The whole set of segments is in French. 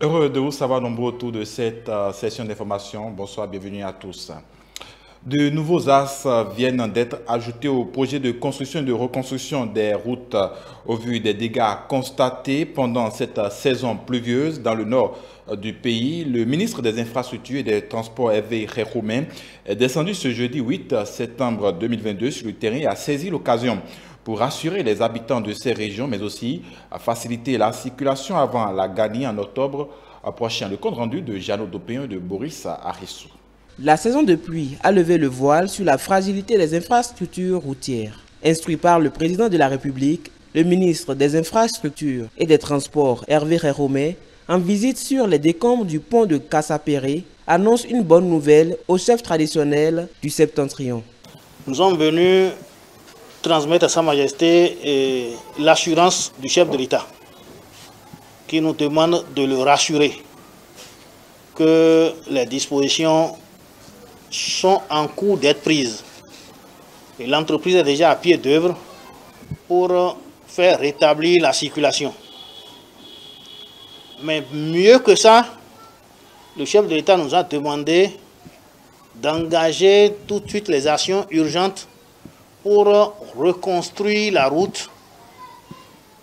Heureux de vous savoir nombreux autour de cette session d'information. Bonsoir, bienvenue à tous. De nouveaux axes viennent d'être ajoutés au projet de construction et de reconstruction des routes au vu des dégâts constatés pendant cette saison pluvieuse dans le nord du pays. Le ministre des Infrastructures et des Transports, Hervé Khekhoumé, est descendu ce jeudi 8 septembre 2022 sur le terrain et a saisi l'occasion pour rassurer les habitants de ces régions, mais aussi à faciliter la circulation avant la Gani en octobre prochain. Le compte rendu de Jeannot Dopéen et de Boris Arissou. La saison de pluie a levé le voile sur la fragilité des infrastructures routières. Instruit par le président de la République, le ministre des Infrastructures et des Transports, Hervé Khekhoumé, en visite sur les décombres du pont de Kassapéré, annonce une bonne nouvelle au chef traditionnel du Septentrion. Nous sommes venus transmettre à Sa Majesté l'assurance du chef de l'État, qui nous demande de le rassurer que les dispositions sont en cours d'être prises. Et l'entreprise est déjà à pied d'œuvre pour faire rétablir la circulation. Mais mieux que ça, le chef de l'État nous a demandé d'engager tout de suite les actions urgentes pour reconstruire la route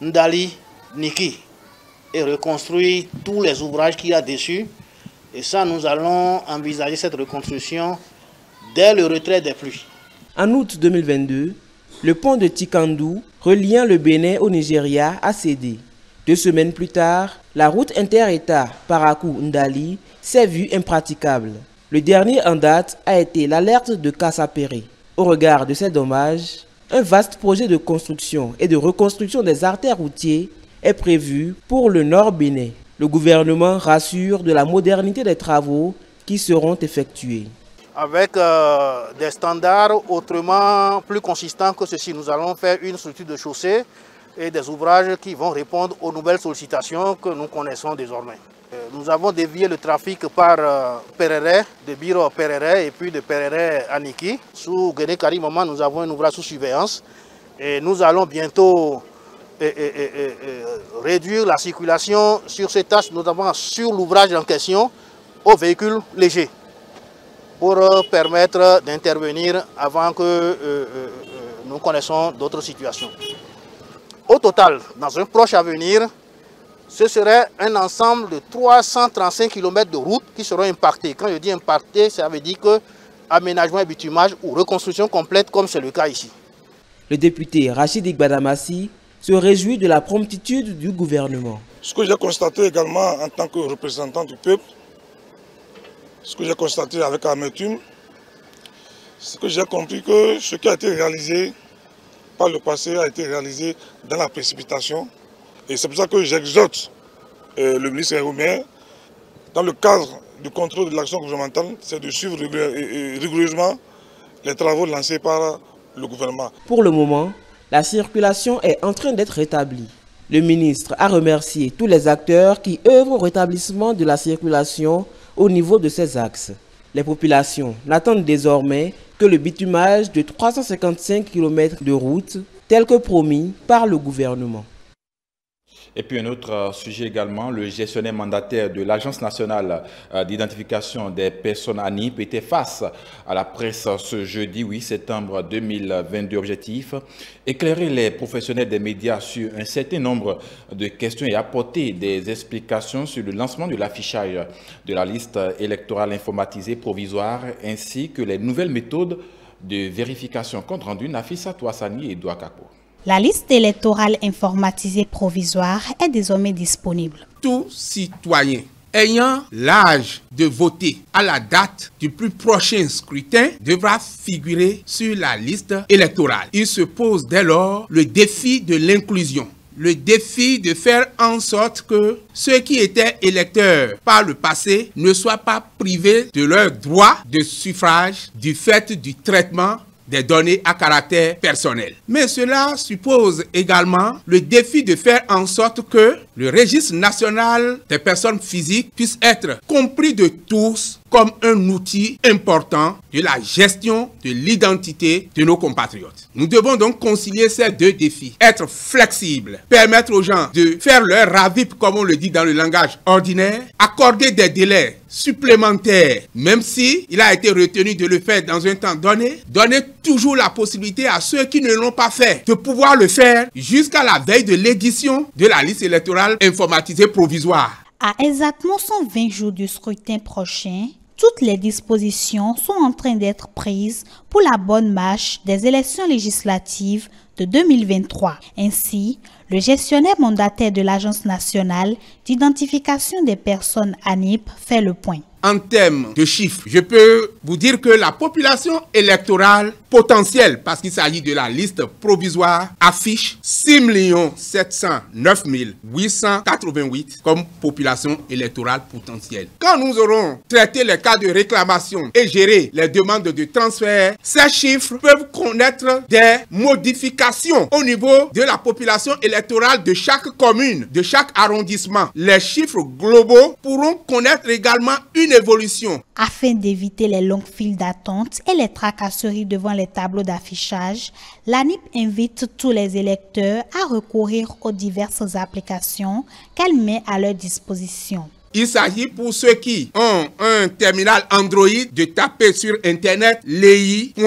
Ndali-Niki et reconstruire tous les ouvrages qu'il y a dessus. Et ça, nous allons envisager cette reconstruction dès le retrait des pluies. En août 2022, le pont de Tikandou, reliant le Bénin au Nigeria, a cédé. 2 semaines plus tard, la route inter-État Parakou-Ndali s'est vue impraticable. Le dernier en date a été l'alerte de Kassapéré. Au regard de ces dommages, un vaste projet de construction et de reconstruction des artères routières est prévu pour le nord Bénin. Le gouvernement rassure de la modernité des travaux qui seront effectués. Avec des standards autrement plus consistants que ceci, nous allons faire une structure de chaussée et des ouvrages qui vont répondre aux nouvelles sollicitations que nous connaissons désormais. Nous avons dévié le trafic par Perere, de Biro Perere et puis de Perere à Niki. Sous Guéné Karimama, nous avons un ouvrage sous surveillance et nous allons bientôt réduire la circulation sur ces tâches, notamment sur l'ouvrage en question, aux véhicules légers, pour permettre d'intervenir avant que nous connaissions d'autres situations. Au total, dans un proche avenir, ce serait un ensemble de 335 km de routes qui seront impactés. Quand je dis impactés, ça veut dire que aménagement et bitumage ou reconstruction complète, comme c'est le cas ici. Le député Rachid Igbadamassi se réjouit de la promptitude du gouvernement. Ce que j'ai constaté également en tant que représentant du peuple, ce que j'ai constaté avec amertume, c'est que j'ai compris que ce qui a été réalisé par le passé a été réalisé dans la précipitation. Et c'est pour ça que j'exhorte le ministre Khekhoumé, dans le cadre du contrôle de l'action gouvernementale, c'est de suivre rigoureusement les travaux lancés par le gouvernement. Pour le moment, la circulation est en train d'être rétablie. Le ministre a remercié tous les acteurs qui œuvrent au rétablissement de la circulation au niveau de ces axes. Les populations n'attendent désormais que le bitumage de 355 km de route, tel que promis par le gouvernement. Et puis un autre sujet également, le gestionnaire mandataire de l'Agence nationale d'identification des personnes ANIP était face à la presse ce jeudi 8 septembre 2022. Objectif, éclairer les professionnels des médias sur un certain nombre de questions et apporter des explications sur le lancement de l'affichage de la liste électorale informatisée provisoire ainsi que les nouvelles méthodes de vérification. Compte rendu Nafissa Touassani et Edouard Kako. La liste électorale informatisée provisoire est désormais disponible. Tout citoyen ayant l'âge de voter à la date du plus prochain scrutin devra figurer sur la liste électorale. Il se pose dès lors le défi de l'inclusion. Le défi de faire en sorte que ceux qui étaient électeurs par le passé ne soient pas privés de leur droit de suffrage du fait du traitement des données à caractère personnel. Mais cela suppose également le défi de faire en sorte que le registre national des personnes physiques puisse être compris de tous comme un outil important de la gestion de l'identité de nos compatriotes. Nous devons donc concilier ces deux défis. Être flexible, permettre aux gens de faire leur RAVIP, comme on le dit dans le langage ordinaire, accorder des délais supplémentaires, même si il a été retenu de le faire dans un temps donné, donner toujours la possibilité à ceux qui ne l'ont pas fait de pouvoir le faire jusqu'à la veille de l'édition de la liste électorale informatisée provisoire. À exactement 120 jours du scrutin prochain, toutes les dispositions sont en train d'être prises pour la bonne marche des élections législatives de 2023. Ainsi, le gestionnaire mandataire de l'Agence nationale d'identification des personnes ANIP fait le point. En termes de chiffres, je peux vous dire que la population électorale potentielle, parce qu'il s'agit de la liste provisoire, affiche 6 709 888 comme population électorale potentielle. Quand nous aurons traité les cas de réclamation et géré les demandes de transfert, ces chiffres peuvent connaître des modifications au niveau de la population électorale de chaque commune, de chaque arrondissement. Les chiffres globaux pourront connaître également une évolution. Afin d'éviter les longues files d'attente et les tracasseries devant les tableaux d'affichage, l'ANIP invite tous les électeurs à recourir aux diverses applications qu'elle met à leur disposition. Il s'agit pour ceux qui ont un terminal Android de taper sur internet lei.anip.bj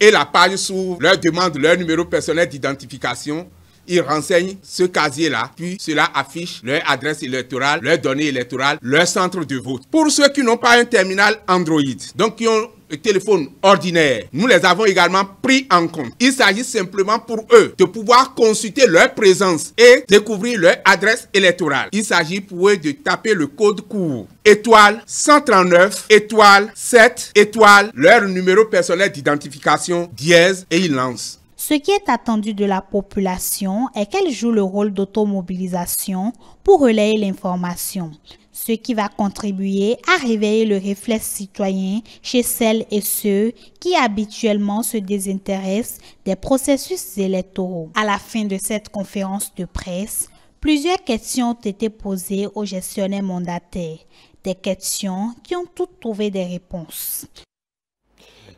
et la page s'ouvre, leur demande leur numéro personnel d'identification. Ils renseignent ce casier-là, puis cela affiche leur adresse électorale, leurs données électorales, leur centre de vote. Pour ceux qui n'ont pas un terminal Android, donc qui ont le téléphone ordinaire, nous les avons également pris en compte. Il s'agit simplement pour eux de pouvoir consulter leur présence et découvrir leur adresse électorale. Il s'agit pour eux de taper le code court étoile 139 étoile 7 étoile leur numéro personnel d'identification dièse et ils lancent. Ce qui est attendu de la population est qu'elle joue le rôle d'automobilisation pour relayer l'information, ce qui va contribuer à réveiller le réflexe citoyen chez celles et ceux qui habituellement se désintéressent des processus électoraux. À la fin de cette conférence de presse, plusieurs questions ont été posées aux gestionnaires mandataires, des questions qui ont toutes trouvé des réponses.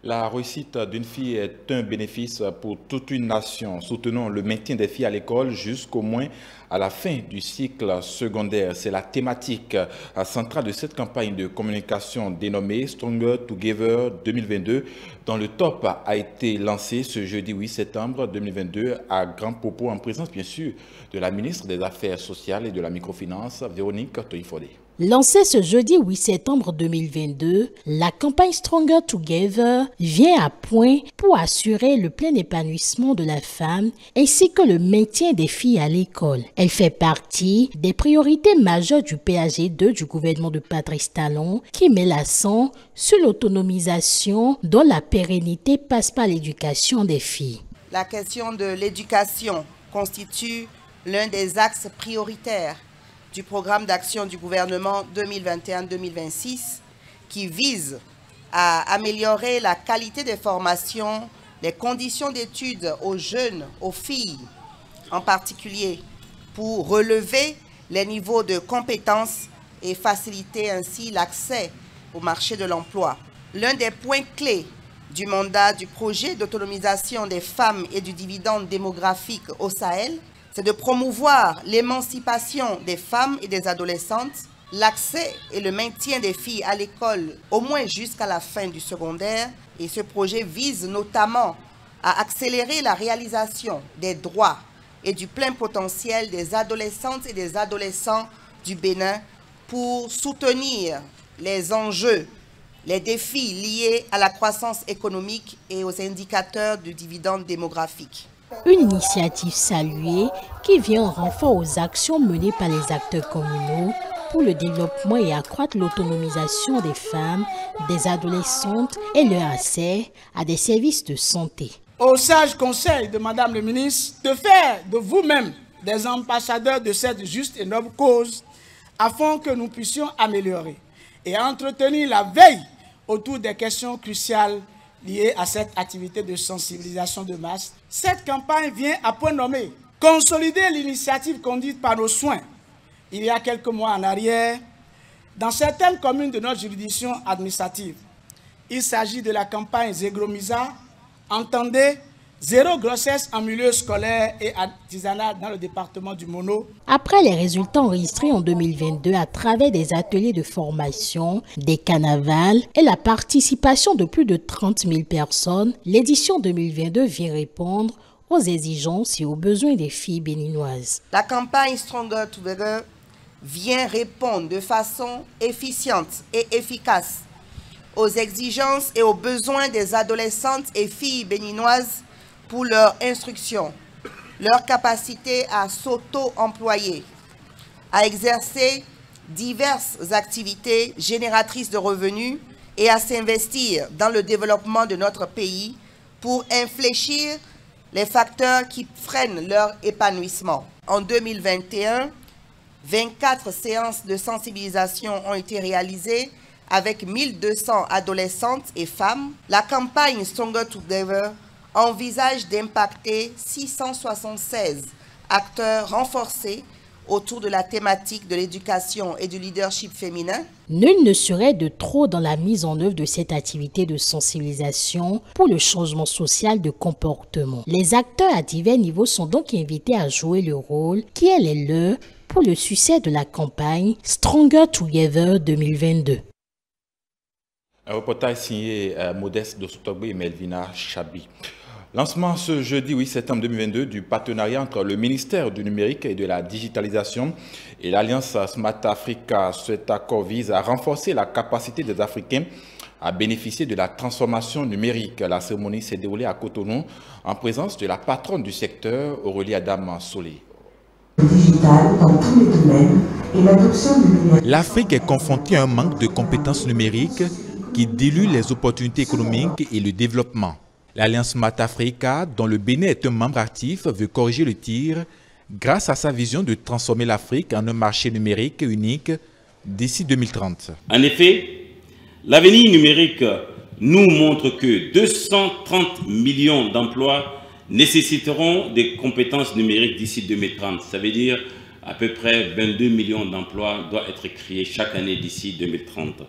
La réussite d'une fille est un bénéfice pour toute une nation. Soutenons le maintien des filles à l'école jusqu'au moins à la fin du cycle secondaire. C'est la thématique centrale de cette campagne de communication dénommée Stronger Together 2022, dont le top a été lancé ce jeudi 8 septembre 2022 à Grand Popo en présence bien sûr de la ministre des Affaires sociales et de la microfinance, Véronique Toyifodé. Lancée ce jeudi 8 septembre 2022, la campagne Stronger Together vient à point pour assurer le plein épanouissement de la femme ainsi que le maintien des filles à l'école. Elle fait partie des priorités majeures du PAG2 du gouvernement de Patrice Talon qui met l'accent sur l'autonomisation dont la pérennité passe par l'éducation des filles. La question de l'éducation constitue l'un des axes prioritaires du programme d'action du gouvernement 2021-2026 qui vise à améliorer la qualité des formations, les conditions d'études aux jeunes, aux filles en particulier, pour relever les niveaux de compétences et faciliter ainsi l'accès au marché de l'emploi. L'un des points clés du mandat du projet d'autonomisation des femmes et du dividende démographique au Sahel, c'est de promouvoir l'émancipation des femmes et des adolescentes, l'accès et le maintien des filles à l'école au moins jusqu'à la fin du secondaire. Et ce projet vise notamment à accélérer la réalisation des droits et du plein potentiel des adolescentes et des adolescents du Bénin pour soutenir les enjeux, les défis liés à la croissance économique et aux indicateurs du dividende démographique. Une initiative saluée qui vient en renfort aux actions menées par les acteurs communaux pour le développement et accroître l'autonomisation des femmes, des adolescentes et leur accès à des services de santé. Au sage conseil de Madame le ministre de faire de vous-même des ambassadeurs de cette juste et noble cause afin que nous puissions améliorer et entretenir la veille autour des questions cruciales liées à cette activité de sensibilisation de masse. Cette campagne vient à point nommé consolider l'initiative conduite par nos soins il y a quelques mois en arrière Dans certaines communes de notre juridiction administrative, il s'agit de la campagne Zegromisa, entendez, 0 grossesse en milieu scolaire et artisanal dans le département du Mono. Après les résultats enregistrés en 2022 à travers des ateliers de formation, des carnavals et la participation de plus de 30 000 personnes, l'édition 2022 vient répondre aux exigences et aux besoins des filles béninoises. La campagne Stronger Together vient répondre de façon efficiente et efficace aux exigences et aux besoins des adolescentes et filles béninoises pour leur instruction, leur capacité à s'auto-employer, à exercer diverses activités génératrices de revenus et à s'investir dans le développement de notre pays pour infléchir les facteurs qui freinent leur épanouissement. En 2021, 24 séances de sensibilisation ont été réalisées avec 1200 adolescentes et femmes. La campagne Stronger Together envisage d'impacter 676 acteurs renforcés autour de la thématique de l'éducation et du leadership féminin. Nul ne serait de trop dans la mise en œuvre de cette activité de sensibilisation pour le changement social de comportement. Les acteurs à divers niveaux sont donc invités à jouer le rôle qui est le leur pour le succès de la campagne Stronger Together 2022. Un reportage signé Modeste Dosotogbe et Melvina Chabi. Lancement ce jeudi 8 septembre 2022 du partenariat entre le ministère du Numérique et de la Digitalisation et l'Alliance Smart Africa. Cet accord vise à renforcer la capacité des Africains à bénéficier de la transformation numérique. La cérémonie s'est déroulée à Cotonou en présence de la patronne du secteur, Aurélie Adam Solé. L'Afrique est confrontée à un manque de compétences numériques qui dilue les opportunités économiques et le développement. L'Alliance Smart Africa, dont le Bénin est un membre actif, veut corriger le tir grâce à sa vision de transformer l'Afrique en un marché numérique unique d'ici 2030. En effet, l'avenir numérique nous montre que 230 millions d'emplois nécessiteront des compétences numériques d'ici 2030. Ça veut dire à peu près 22 millions d'emplois doivent être créés chaque année d'ici 2030.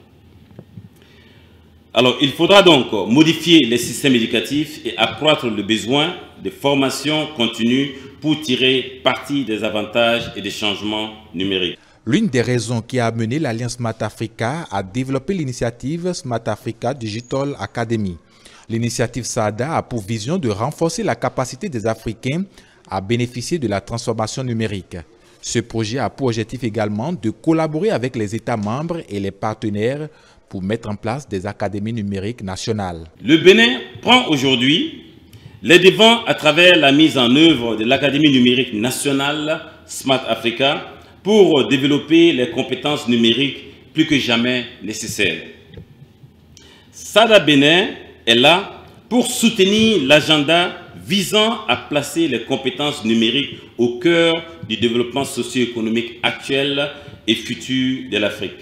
Alors, il faudra donc modifier les systèmes éducatifs et accroître le besoin de formation continue pour tirer parti des avantages et des changements numériques. L'une des raisons qui a amené l'Alliance Smart Africa à développer l'initiative Smart Africa Digital Academy. L'initiative SADA a pour vision de renforcer la capacité des Africains à bénéficier de la transformation numérique. Ce projet a pour objectif également de collaborer avec les États membres et les partenaires pour mettre en place des académies numériques nationales. Le Bénin prend aujourd'hui les devants à travers la mise en œuvre de l'Académie numérique nationale Smart Africa pour développer les compétences numériques plus que jamais nécessaires. SADA Bénin est là pour soutenir l'agenda visant à placer les compétences numériques au cœur du développement socio-économique actuel et futur de l'Afrique.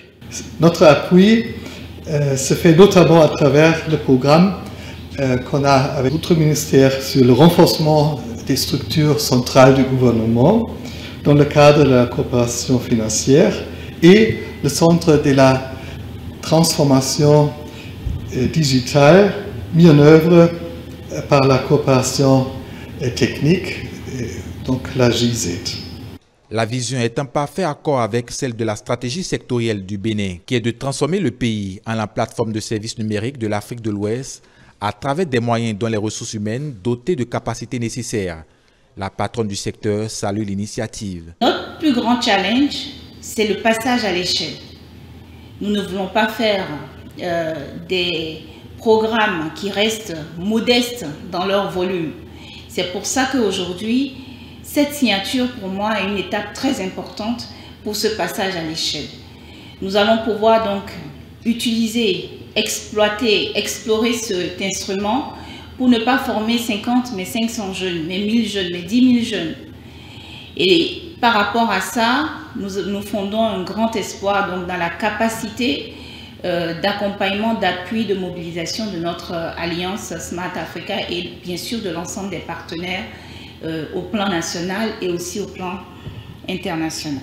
Notre appui se fait notamment à travers le programme qu'on a avec notre ministère sur le renforcement des structures centrales du gouvernement dans le cadre de la coopération financière et le centre de la transformation digitale mis en œuvre par la coopération technique, donc la GIZ. La vision est en parfait accord avec celle de la stratégie sectorielle du Bénin, qui est de transformer le pays en la plateforme de services numériques de l'Afrique de l'Ouest à travers des moyens dont les ressources humaines dotées de capacités nécessaires. La patronne du secteur salue l'initiative. Notre plus grand challenge, c'est le passage à l'échelle. Nous ne voulons pas faire des programmes qui restent modestes dans leur volume. C'est pour ça qu'aujourd'hui, cette signature, pour moi, est une étape très importante pour ce passage à l'échelle. Nous allons pouvoir donc utiliser, exploiter, explorer cet instrument pour ne pas former 50, mais 500 jeunes, mais 1000 jeunes, mais 10 000 jeunes. Et par rapport à ça, nous fondons un grand espoir donc, dans la capacité d'accompagnement, d'appui, de mobilisation de notre alliance Smart Africa et bien sûr de l'ensemble des partenaires au plan national et aussi au plan international.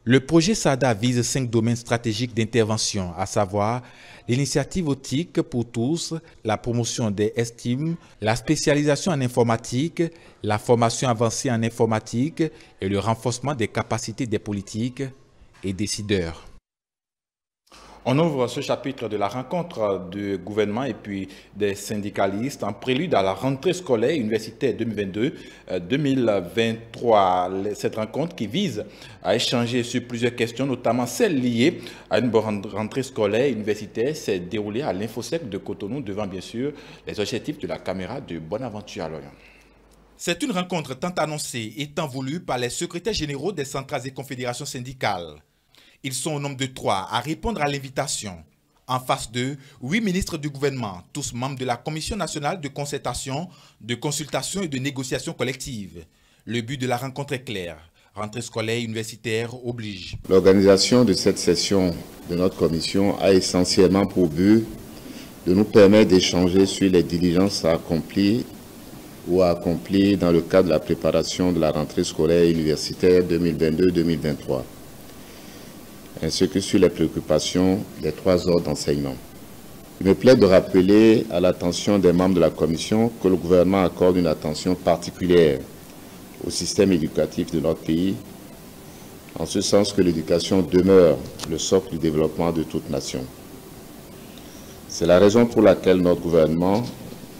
Le projet SADA vise 5 domaines stratégiques d'intervention, à savoir l'initiative autique pour tous, la promotion des estimes, la spécialisation en informatique, la formation avancée en informatique et le renforcement des capacités des politiques et décideurs. On ouvre ce chapitre de la rencontre du gouvernement et puis des syndicalistes en prélude à la rentrée scolaire universitaire 2022-2023. Cette rencontre qui vise à échanger sur plusieurs questions, notamment celles liées à une bonne rentrée scolaire universitaire, s'est déroulée à l'Infosec de Cotonou devant bien sûr les objectifs de la caméra de Bonaventure à Lorient. C'est une rencontre tant annoncée et tant voulue par les secrétaires généraux des centrales et confédérations syndicales. Ils sont au nombre de 3 à répondre à l'invitation. En face d'eux, 8 ministres du gouvernement, tous membres de la Commission nationale de concertation, de consultation et de négociation collective. Le but de la rencontre est clair. Rentrée scolaire universitaire oblige. L'organisation de cette session de notre commission a essentiellement pour but de nous permettre d'échanger sur les diligences à accomplir ou à accomplir dans le cadre de la préparation de la rentrée scolaire universitaire 2022-2023. ainsi que sur les préoccupations des 3 ordres d'enseignement. Il me plaît de rappeler à l'attention des membres de la Commission que le gouvernement accorde une attention particulière au système éducatif de notre pays, en ce sens que l'éducation demeure le socle du développement de toute nation. C'est la raison pour laquelle notre gouvernement,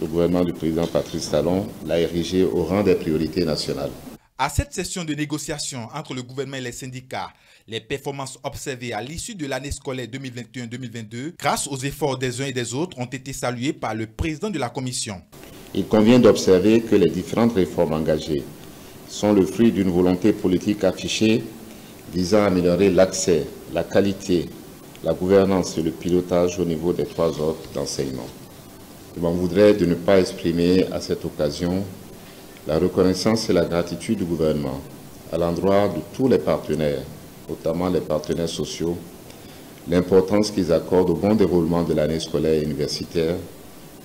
le gouvernement du président Patrice Talon, l'a érigé au rang des priorités nationales. À cette session de négociation entre le gouvernement et les syndicats, les performances observées à l'issue de l'année scolaire 2021-2022, grâce aux efforts des uns et des autres, ont été saluées par le président de la Commission. Il convient d'observer que les différentes réformes engagées sont le fruit d'une volonté politique affichée visant à améliorer l'accès, la qualité, la gouvernance et le pilotage au niveau des 3 ordres d'enseignement. Je m'en voudrais de ne pas exprimer à cette occasion la reconnaissance et la gratitude du gouvernement à l'endroit de tous les partenaires, notamment les partenaires sociaux, l'importance qu'ils accordent au bon déroulement de l'année scolaire universitaire,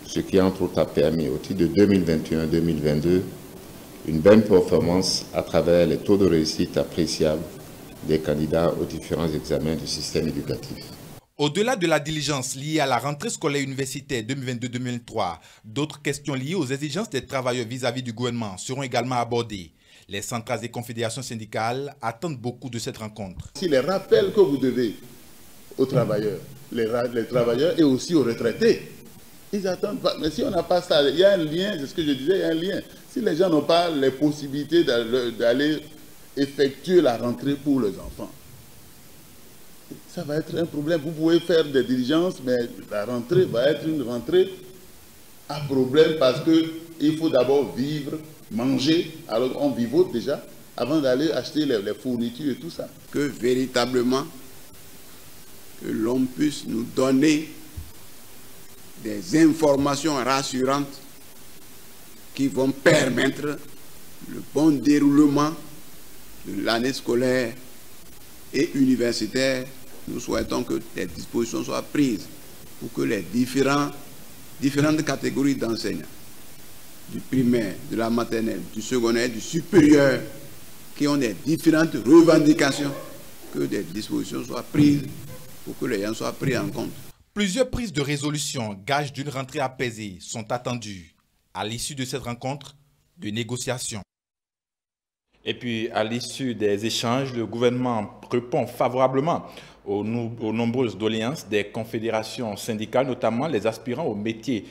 ce qui entre autres a permis au titre de 2021-2022 une bonne performance à travers les taux de réussite appréciables des candidats aux différents examens du système éducatif. Au-delà de la diligence liée à la rentrée scolaire universitaire 2022-2023, d'autres questions liées aux exigences des travailleurs vis-à-vis du gouvernement seront également abordées. Les centrales et confédérations syndicales attendent beaucoup de cette rencontre. Si les rappels que vous devez aux travailleurs, les travailleurs et aussi aux retraités, ils attendent pas. Mais si on n'a pas ça, il y a un lien, c'est ce que je disais, il y a un lien. Si les gens n'ont pas les possibilités d'aller effectuer la rentrée pour les enfants, ça va être un problème. Vous pouvez faire des diligences, mais la rentrée va être une rentrée à problème parce qu'il faut d'abord vivre, manger. Alors on vivote déjà avant d'aller acheter les fournitures et tout ça. Que véritablement, que l'on puisse nous donner des informations rassurantes qui vont permettre le bon déroulement de l'année scolaire et universitaire. Nous souhaitons que des dispositions soient prises pour que les différentes catégories d'enseignants, du primaire, de la maternelle, du secondaire, du supérieur, qui ont des différentes revendications, que des dispositions soient prises pour que les gens soient pris en compte. Plusieurs prises de résolution, gages d'une rentrée apaisée, sont attendues à l'issue de cette rencontre de négociation. Et puis, à l'issue des échanges, le gouvernement répond favorablement aux nombreuses doléances des confédérations syndicales, notamment les aspirants au métier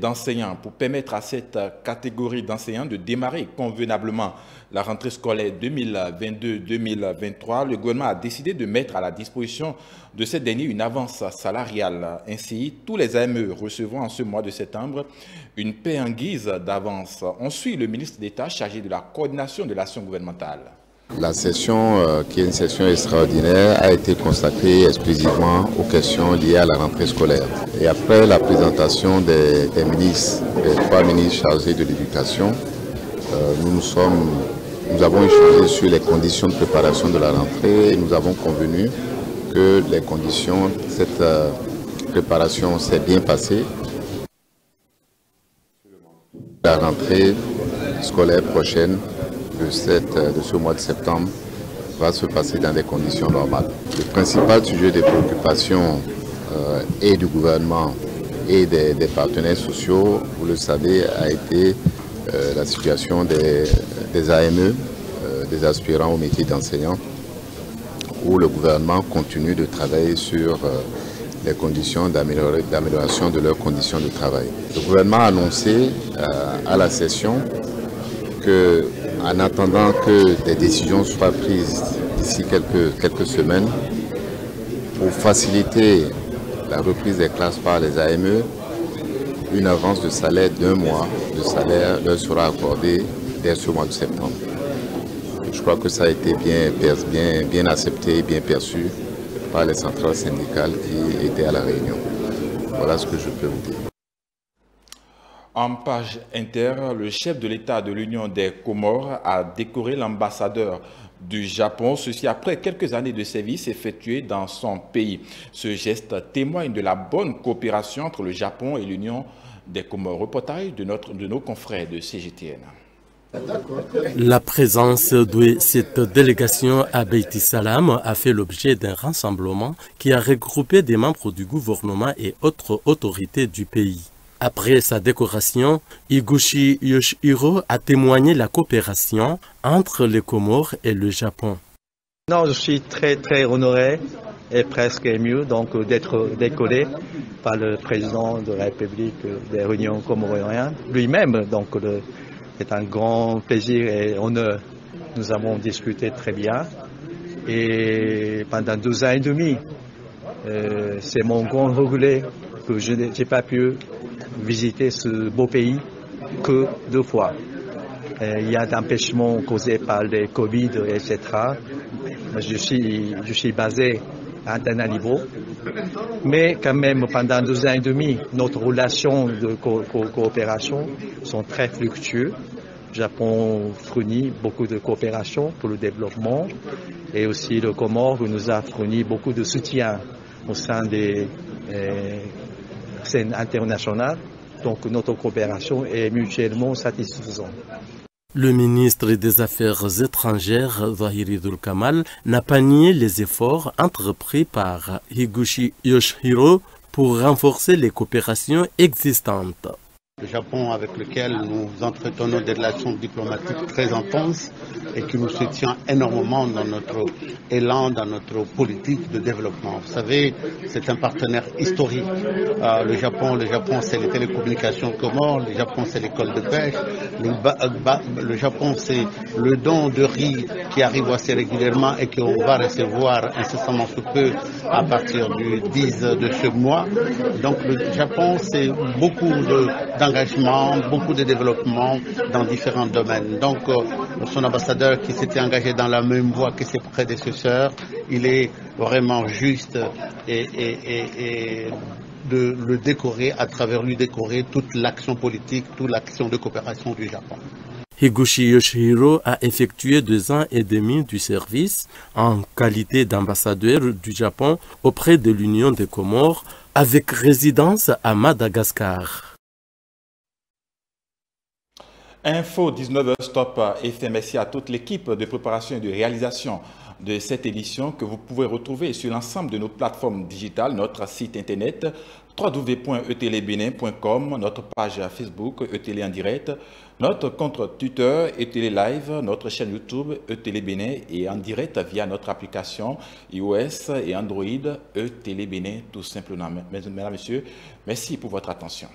d'enseignant, pour permettre à cette catégorie d'enseignants de démarrer convenablement la rentrée scolaire 2022-2023. Le gouvernement a décidé de mettre à la disposition de cette dernière une avance salariale. Ainsi, tous les AME recevront en ce mois de septembre une paie en guise d'avance. On suit le ministre d'État chargé de la coordination de l'action gouvernementale. La session, qui est une session extraordinaire, a été consacrée exclusivement aux questions liées à la rentrée scolaire. Et après la présentation des ministres, des 3 ministres chargés de l'éducation, nous avons échangé sur les conditions de préparation de la rentrée et nous avons convenu que les conditions de cette préparation s'est bien passée. La rentrée scolaire prochaine de ce mois de septembre va se passer dans des conditions normales. Le principal sujet des préoccupations et du gouvernement et des partenaires sociaux, vous le savez, a été la situation des AME, des aspirants au métier d'enseignant, où le gouvernement continue de travailler sur les conditions d'amélioration de leurs conditions de travail. Le gouvernement a annoncé à la session qu'en attendant que des décisions soient prises d'ici quelques semaines, pour faciliter la reprise des classes par les AME, une avance de salaire d'1 mois de salaire leur sera accordée dès ce mois de septembre. Je crois que ça a été bien accepté, bien perçu par les centrales syndicales qui étaient à la réunion. Voilà ce que je peux vous dire. En page inter, le chef de l'État de l'Union des Comores a décoré l'ambassadeur du Japon, ceci après quelques années de service effectués dans son pays. Ce geste témoigne de la bonne coopération entre le Japon et l'Union des Comores. Reportage de nos confrères de CGTN. La présence de cette délégation à Beiti Salam a fait l'objet d'un rassemblement qui a regroupé des membres du gouvernement et autres autorités du pays. Après sa décoration, Higuchi Yoshihiro a témoigné la coopération entre les Comores et le Japon. Non, je suis très honoré et presque ému d'être décoré par le président de la République des Réunions comoriennes lui-même. C'est un grand plaisir et honneur. Nous avons discuté très bien et pendant 2 ans et demi, c'est mon grand regret que je n'ai pas pu visiter ce beau pays que 2 fois. Il y a d'empêchements causés par les Covid, etc. Je suis basé à Antananarivo, mais quand même pendant 2 ans et demi, notre relation de coopération sont très fructueuses. Le Japon fournit beaucoup de coopération pour le développement et aussi le Comore nous a fourni beaucoup de soutien au sein des scènes internationales. Donc notre coopération est mutuellement satisfaisante. Le ministre des Affaires étrangères, Zahiridul Kamal, n'a pas nié les efforts entrepris par Higuchi Yoshihiro pour renforcer les coopérations existantes. Le Japon, avec lequel nous entretenons des relations diplomatiques très intenses et qui nous soutient énormément dans notre élan, dans notre politique de développement. Vous savez, c'est un partenaire historique. Le Japon, c'est les télécommunications Comores, le Japon, c'est l'école de pêche, le Japon, c'est le don de riz qui arrive assez régulièrement et qu'on va recevoir incessamment sous peu à partir du 10 de ce mois. Donc le Japon, c'est beaucoup d'engagement, beaucoup de développement dans différents domaines. Donc son ambassadeur qui s'était engagé dans la même voie que ses prédécesseurs, il est vraiment juste et de le décorer, à travers lui décorer toute l'action politique, toute l'action de coopération du Japon. Higuchi Yoshihiro a effectué 2 ans et demi du service en qualité d'ambassadeur du Japon auprès de l'Union des Comores avec résidence à Madagascar. Info 19h Stop et fait merci à toute l'équipe de préparation et de réalisation de cette édition que vous pouvez retrouver sur l'ensemble de nos plateformes digitales, notre site internet www.etelebénin.com, notre page Facebook ETélé en direct, notre compte Twitter ETélé Live, notre chaîne YouTube ETélé Bénin et en direct via notre application iOS et Android ETélé Bénin tout simplement. Mesdames et messieurs, merci pour votre attention.